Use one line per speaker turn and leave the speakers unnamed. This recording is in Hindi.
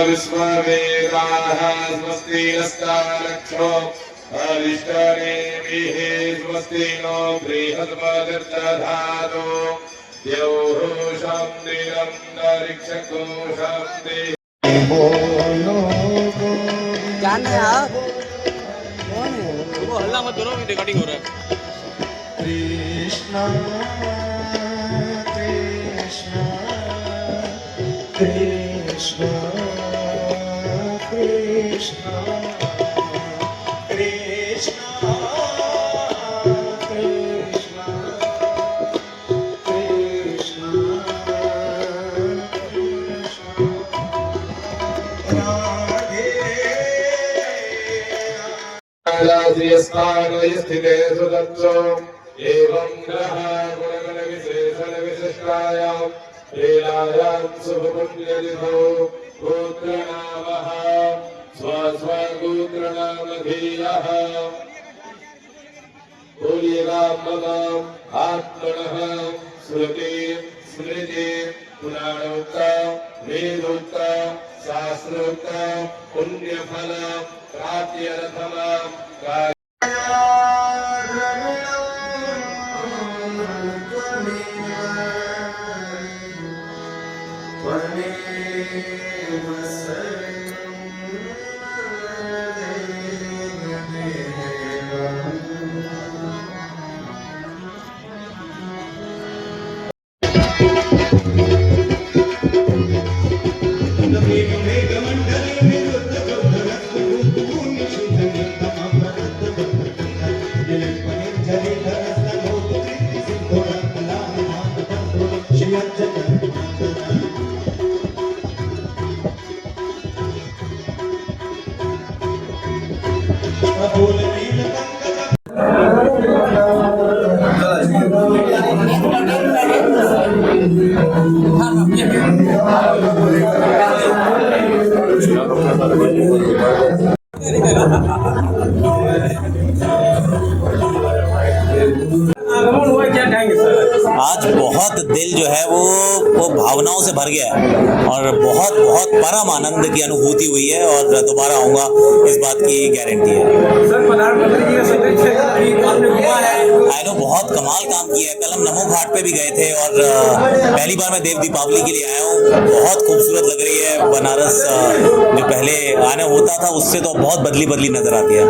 विश्ववेदाः स्वस्ति नस्तारक्षो अरिष्टनेमिः स्वस्ति नो बृहस्पतिर्दधातु द्यौः शान्तिरन्तरिक्षको शान्ति।
जान है आप कौन है वो हल्ला मत करो अभी रिकॉर्डिंग हो रहा है।
कृष्णा कृष्णा कृष्णा कृष्णा कृष्णा कृष्णा कृष्णा
स्थिते सुदत्सो एवं ग्रह गुणगण विशेषण विशिष्टायां लीलायां शुभपुण्यतिथौ गोत्रनामः स्वस्वगोत्रनामधेयः कुल्यरामनाम् आत्मनः श्रुति स्मृति पुराणोक्त वेदोक्त शास्त्रोक्त पुण्यफल प्राप्त्यर्थमां
आज बहुत दिल जो है वो भावनाओं से भर गया है और बहुत बहुत परम आनंद की अनुभूति हुई है और दोबारा आऊँगा इस बात की गारंटी है। आई नो बहुत कमाल काम किया है। कल हम नमो घाट पे भी गए थे और पहली बार मैं देव दीपावली के लिए आया हूँ। बहुत खूबसूरत लग रही है बनारस। जो पहले आने होता था उससे तो बहुत बदली नजर आती है।